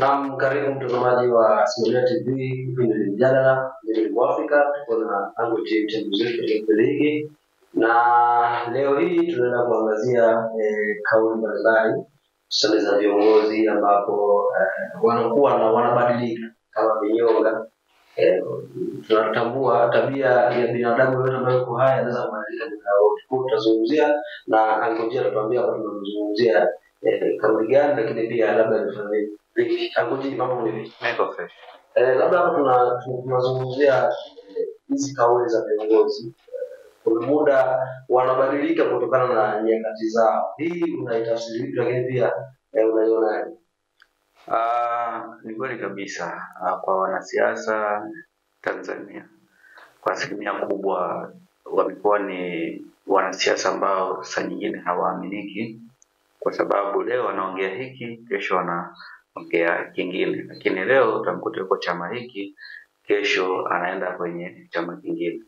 Naam, karibu mtazamaji wa Simulia TV, kipindi ni mjadala, mimi ni Afrika, tuko na Ango James mzuri katika kipindi hiki. Na leo hii tunaenda kuangazia kauli mbalimbali tuseme za viongozi ambapo wanakuwa na wanabadilika kama vinyonga. Tunatambua tabia ya binadamu yote ambayo yuko haya anaweza kubadilika muda wote. Kwa tutazungumzia na Ango James atatuambia kwa tunazungumzia kauli gani, lakini pia labda nifanye vipi. Ango James, mambo ni vipi? Niko fresh. Labda hapa tunazungumzia hizi kauli za viongozi. Kuna muda wanabadilika kutokana na nyakati zao. Hii unaitafsiri vipi, lakini pia unaiona? Ni kweli kabisa. Kwa wanasiasa Tanzania kwa asilimia kubwa wamekuwa ni wanasiasa ambao saa nyingine hawaaminiki, kwa sababu leo wanaongea hiki, kesho wanaongea kingine. Lakini leo utamkuta yuko chama hiki, kesho anaenda kwenye chama kingine.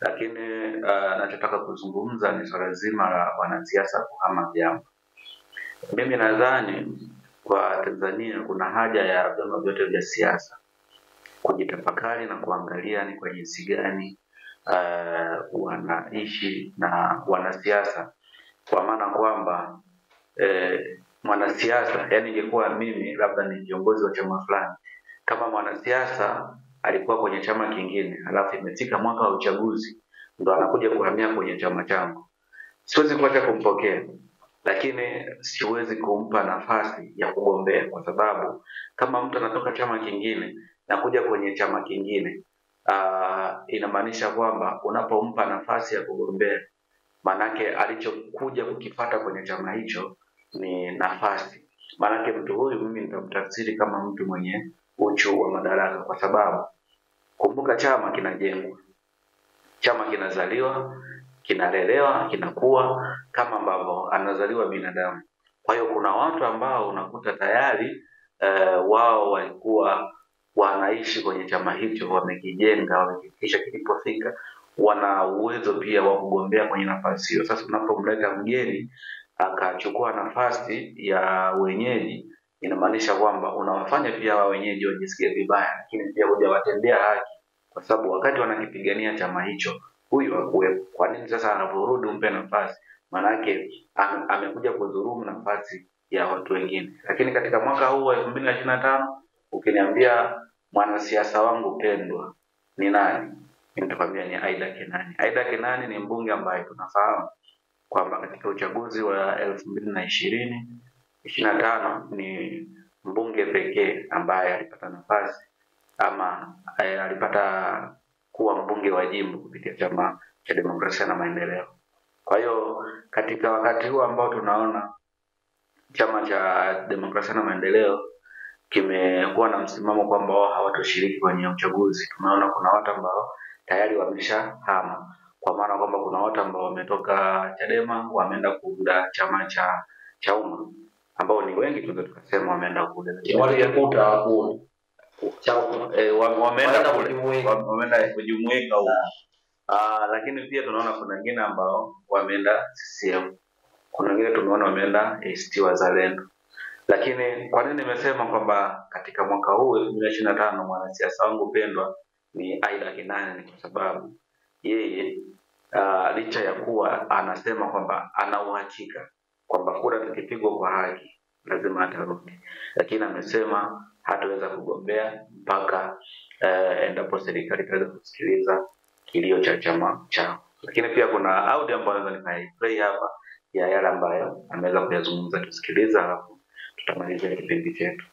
Lakini nachotaka kuzungumza ni swala zima la wanasiasa kuhama vyama. Mimi nadhani kwa Tanzania kuna haja ya vyama vyote vya siasa kujitafakari na kuangalia ni kwa jinsi gani wanaishi na wanasiasa, kwa maana kwamba mwanasiasa, yani ingekuwa mimi labda ni kiongozi wa chama fulani, kama mwanasiasa alikuwa kwenye chama kingine alafu imefika mwaka wa uchaguzi ndo anakuja kuhamia kwenye chama changu, siwezi kuacha kumpokea, lakini siwezi kumpa nafasi ya kugombea, kwa sababu kama mtu anatoka chama kingine na kuja kwenye chama kingine, inamaanisha kwamba unapompa nafasi ya kugombea, manake alichokuja kukipata kwenye chama hicho ni nafasi. Manake mtu huyu mimi nitamtafsiri kama mtu mwenye uchu wa madaraka, kwa sababu kumbuka, chama kinajengwa, chama kinazaliwa, kinalelewa, kinakuwa kama ambavyo anazaliwa binadamu. Kwa hiyo kuna watu ambao unakuta tayari wao walikuwa wanaishi kwenye chama hicho, wamekijenga, wamekikisha kilipofika, wana uwezo pia wa kugombea kwenye nafasi hiyo. Sasa unapomleta mgeni akachukua nafasi ya wenyeji, inamaanisha kwamba unawafanya pia wa wenyeji wajisikie vibaya, lakini pia hujawatendea haki, kwa sababu wakati wanakipigania chama hicho huyu hakuwepo. Kwa nini sasa anaporudi umpe nafasi? Manake amekuja kudhulumu nafasi ya watu wengine. Lakini katika mwaka huu wa 2025 ukiniambia mwanasiasa wangu pendwa ni nani, nitakwambia ni Aida Kenani. Aida Kenani ni mbunge ambaye tunafahamu kwamba katika uchaguzi wa 2025 ni mbunge pekee ambaye alipata nafasi ama alipata kuwa mbunge wa jimbo kupitia Chama cha Demokrasia na Maendeleo. Kwa hiyo katika wakati huu ambao tunaona Chama cha Demokrasia na Maendeleo kimekuwa na msimamo kwamba wao hawatoshiriki kwenye uchaguzi, tunaona kuna watu ambao tayari wameshahama, kwa maana kwamba kuna watu ambao wametoka Chadema wameenda kuunda chama cha Chauma, ambao ni wengi tunaweza tukasema wameenda kule, Walikuta hapo wameenda kujumuika huko. Lakini pia tunaona kuna wengine ambao wameenda CCM, kuna wengine tumeona wameenda ACT Wazalendo. Lakini kwa nini nimesema kwamba katika mwaka huu 2025 mwanasiasa wangu pendwa ni Aida Kenani? Ni kwa sababu yeye licha ya kuwa anasema kwamba ana uhakika kwamba kura zikipigwa kwa haki lazima atarudi, lakini amesema hataweza kugombea mpaka endapo serikali itaweza kusikiliza kilio cha chama chao. Lakini pia kuna audio ambayo naweza nikaiplay hapa ya yale ambayo ameweza kuyazungumza, tusikiliza alafu tutamaliza kipindi chetu.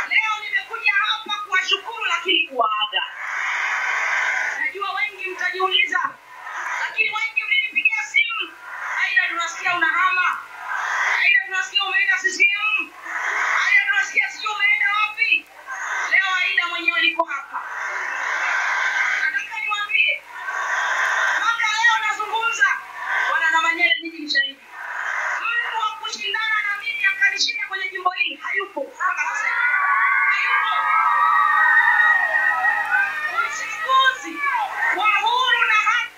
Leo nimekuja hapa kuwashukuru, lakini kuwaaga. Najua wengi mtajiuliza, lakini wengi mlinipigia simu, Aida tunasikia unahama, Aida tunasikia umeenda CCM, Aida tunasikia sio umeenda wapi. Leo Aida mwenyewe niko hapa. Nataka niwaambie, mpaka leo nazungumza, wana na Manyele nyinyi ni shahidi. Mtu wa kushindana na mimi akanishinda kwenye jimbo hili hayupo mpaka sasa. Hayupo. Uchaguzi wa huru na haki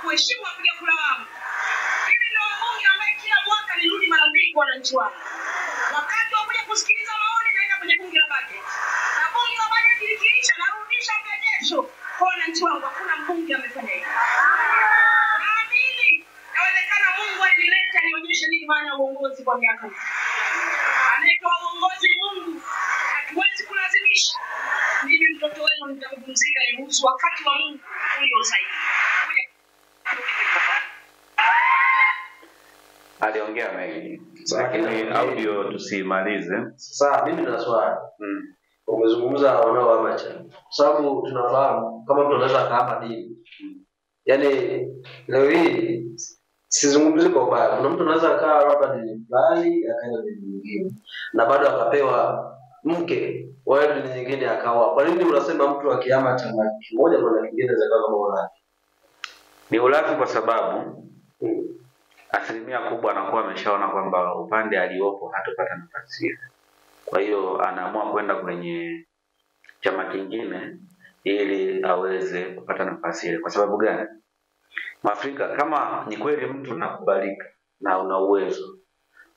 kuheshimu wapiga kura wangu. Mimi ndio mbunge ambaye kila mwaka nirudi mara 2 kwa wananchi wangu. Wakati wa kuja kusikiliza maoni naenda kwenye bunge la bajeti. Na bunge la bajeti likiisha narudisha mrejesho kwa wananchi wangu. Hakuna mbunge amefanya hivyo. Naamini inawezekana Mungu alileta nionyeshe nini maana ya uongozi kwa miaka hii. Anaitwa uongozi Mungu. Hatuwezi kulazimisha. Mimi mtoto wenu nitakupumzika niruhusu wakati wa Mungu ulio sahihi. Aliongea mengi. Lakini audio tusimalize. Sasa mimi nina swali. Umezungumza wanaohama chama. Kwa sababu tunafahamu kama mtu anaweza kuhama dini. Yaani leo hii sizungumzi kwa ubaya. Kuna mtu anaweza akaa labda dini fulani akaenda dini nyingine na bado akapewa mke wa dini nyingine akaoa. Kwa nini unasema mtu akihama chama kimoja na kingine zakawa kama ulafi? Ni ulafi kwa sababu asilimia kubwa anakuwa ameshaona kwamba upande aliopo hatopata nafasi. Kwa hiyo anaamua kwenda kwenye chama kingine ili aweze kupata nafasi ile. Kwa sababu gani? Mwafrika, kama ni kweli mtu unakubalika na una uwezo,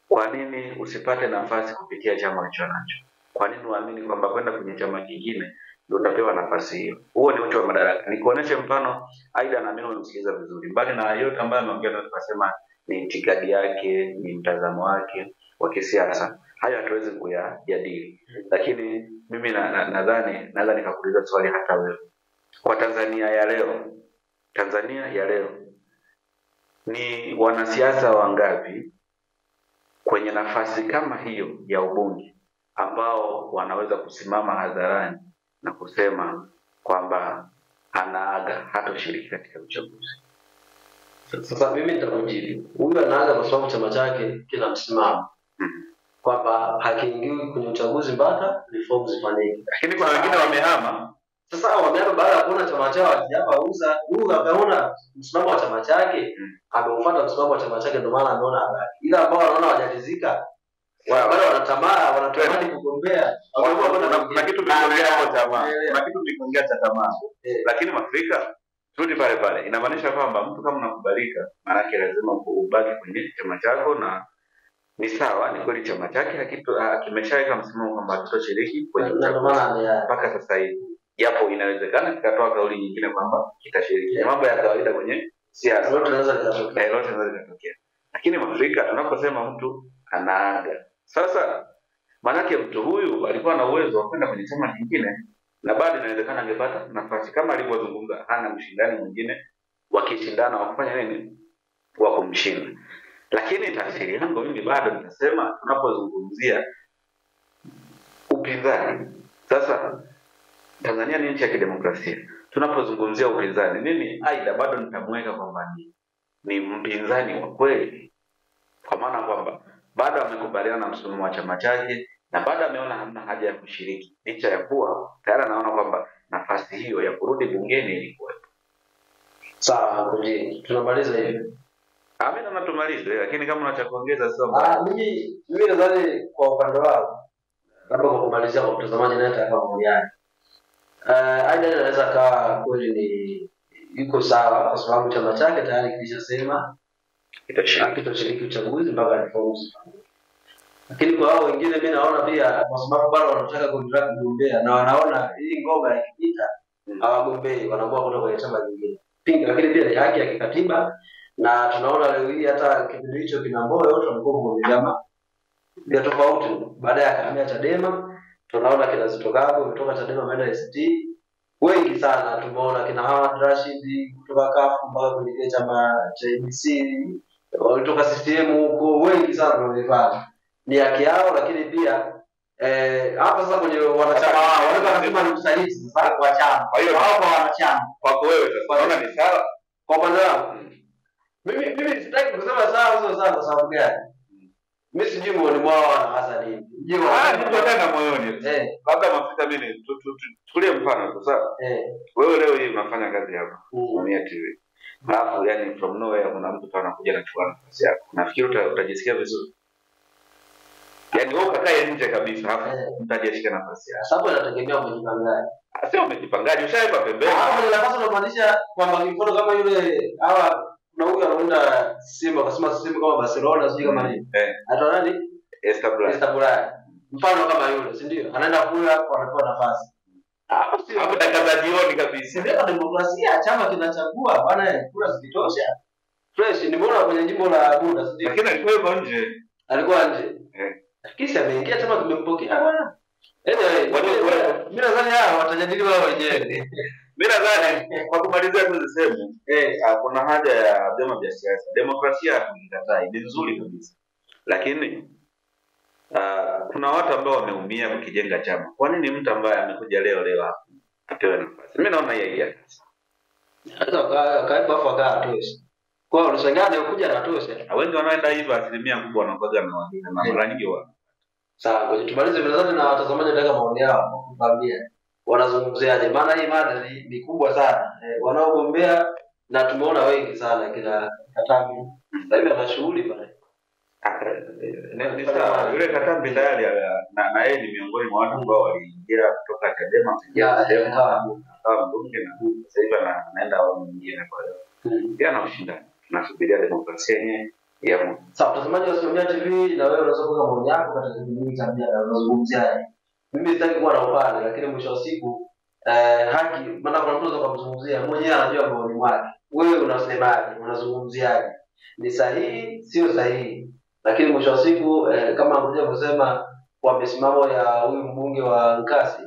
kwa nini usipate nafasi kupitia chama hicho nacho? Kwa nini uamini kwamba kwenda kwenye chama kingine ndio utapewa nafasi hiyo? Huo ni uchu wa madaraka. Nikuoneshe mfano Aida na mimi unamsikiliza vizuri. Mbali na yote ambayo ameongea na tukasema ni itikadi yake, ni mtazamo wake wa kisiasa, hayo hatuwezi kuyajadili. Lakini mimi nadhani naweza nikakuuliza swali hata wewe. Kwa Tanzania ya leo ni wanasiasa wangapi kwenye nafasi kama hiyo ya ubunge ambao wanaweza kusimama hadharani na kusema kwamba anaaga hatoshiriki katika uchaguzi? Sasa mimi nitakujibu. Huyu anaaga kwa sababu chama chake kina msimamo kwamba hakiingii kwenye uchaguzi mpaka reform zifanyike. Lakini kuna wengine wamehama. Sasa wamehama baada ya kuona chama chao hakijapauza. Huyu akaona msimamo wa chama chake, ameufuata msimamo wa chama chake ndio maana ameona habari. Ila ambao wanaona hawajalizika, bado wanatamani kugombea. Kuna kitu tumeongea hapo jamaa. Kuna kitu tumeongea cha tamaa. Lakini Afrika turudi pale pale. Inamaanisha kwamba mtu kama unakubalika, maana yake lazima ubaki kwenye chama chako, na ni sawa, ni kweli chama chake kimeshaweka msimamo kwamba hatashiriki kwenye uchaguzi mpaka sasa hivi. Japo inawezekana kikatoa kauli nyingine kwamba kitashiriki. Mambo ya kawaida kwenye siasa. Yote inaweza kutokea. Lakini Afrika tunaposema mtu anaaga, sasa manake mtu huyu alikuwa na uwezo wa kwenda kwenye chama kingine na bado inawezekana angepata nafasi kama alivyozungumza, hana mshindani mwingine wakishindana wakufanya nini, wa kumshinda. Lakini tafsiri yangu mimi bado nitasema tunapozungumzia upinzani, sasa Tanzania ni nchi ya kidemokrasia. Tunapozungumzia upinzani, mimi Aida bado nitamweka kwamba ni mpinzani wa kweli, kwa maana kwamba bado amekubaliana na msimamo wa chama chake na bado ameona hamna haja ya kushiriki, licha ya kuwa tayari anaona kwamba nafasi hiyo ya kurudi bungeni ilikuwa. Sawa, tunamaliza hivi. Mimi na tumalize, lakini kama unataka kuongeza sio. Mimi nadhani kwa upande wao, labda kwa kumalizia kwa mtazamaji naye atafahamu yani. Aida anaweza kaa kweli ni yuko sawa kwa sababu chama chake tayari kilishasema kitashiriki uchaguzi mpaka reforms. Lakini kwa hao wengine mimi naona pia kwa sababu bado wanataka kugombea na wanaona hii ngoma ikipita hawagombei, wanaamua kwenda kwenye chama kingine. Lakini pia ni haki ya kikatiba, na tunaona leo hii hata kipindi hicho kina Mbowe wote walikuwa kwenye vyama vya tofauti. Baadaye akahamia Chadema, tunaona kina Zitto Kabwe kutoka Chadema ameenda ACT. Wengi sana tumeona kina Howard Rashid kutoka CUF mpaka kwenye chama cha ABC, walitoka CCM huko, wengi sana tunavifahamu. Ni haki yao, lakini pia hapa sasa kwenye wanachama wao wanaweza kusema ni msaliti sasa kwa chama. Kwa hiyo hao kwa wanachama kwako wewe sasa unaona ni sawa kwa upande wangu. Mimi sitaki kusema sawa kwa sababu gani? Mimi sijui muone mwao na hasa nini. Ndio mtu tena moyoni. Labda mafuta mimi tulie mfano tu sawa. Wewe leo hii unafanya kazi hapa. Unatumia TV. Alafu yani from nowhere kuna mtu anakuja na chukua nafasi yako. Nafikiri utajisikia vizuri. Yaani wewe ukakae nje kabisa hapo mtaji ashike nafasi yake. Sababu inategemea umejipangaje. Sio umejipangaje, ushaipa pembeni. Hapo nafasi unamaanisha kwamba mfano kama yule hawa na huyu anaunda Simba akasema Simba kama Barcelona sio kama nini. Atoa nani? Estabulaya. Mfano kama yule, si ndio? Anaenda kula anapewa nafasi. Hapo dakika za jioni kabisa. Ndio demokrasia, chama kinachagua bwana, kura zikitosha. Fresh nimeona kwenye jimbo la Bunda, si ndio? Lakini alikuwa nje. Alikuwa nje. Kisha ameingia chama kimempokea bwana. Mimi nadhani hao watajadili wao wenyewe. Mimi nadhani kwa kumalizia tu niseme kuna haja ya vyama vya siasa. Demokrasia tunikatai, ni nzuri kabisa. Lakini kuna watu ambao wameumia kukijenga chama. Kwa nini mtu ambaye amekuja leo hapa apewe nafasi? Mimi naona yeye hata kaipa akaa tosha. Kwa hiyo unashangani ukuja na tosha. Wengi wanaenda hivyo, asilimia kubwa wanakoga na wengine na mara nyingi wao. Sawa, kwa tumalize vinazani na watazamaji nataka maoni yao kukwambia wanazungumziaje, maana hii mada ni kubwa sana. Wanaogombea na tumeona wengi sana kila Katambi. Sasa hivi ana shughuli pale. Ni sawa, yule Katambi tayari na yeye ni miongoni mwa watu ambao waliingia kutoka Chadema kama mbunge na sasa hivi anaenda au mwingine kwa leo. Pia na ushindani. Tunasubiria demokrasia yenyewe ya sawa. Mtazamaji wa Songea TV, na wewe unaweza kuweka maoni yako katika kipindi cha mjadala unazungumziaje. Mimi sitaki kuwa na upande, lakini mwisho wa siku haki, maana kuna mtu anaweza kumzungumzia mwenyewe anajua maoni mwake. Wewe unasemaje? Unazungumziaje? Ni sahihi, sio sahihi? Lakini mwisho wa siku kama ngoja kusema kwa msimamo ya huyu mbunge wa Nkasi,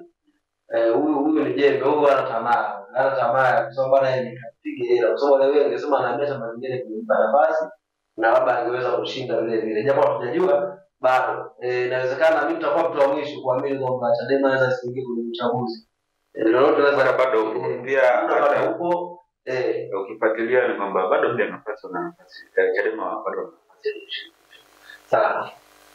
huyu ni jembe, huyu ana tamaa kwa sababu bwana yeye kapige hela. Kwa sababu wewe ungesema anaambia chama kingine kumpa nafasi na labda angeweza kushinda vile. Japo hatujajua bado. Inawezekana mimi nitakuwa mtu wa mwisho kuamini kwamba Chadema anaweza kuingia kwenye uchaguzi. Lolote lazima bado pia bado huko ukifuatilia ni kwamba bado pia nafasi na nafasi. Chadema bado nafasi. Sawa.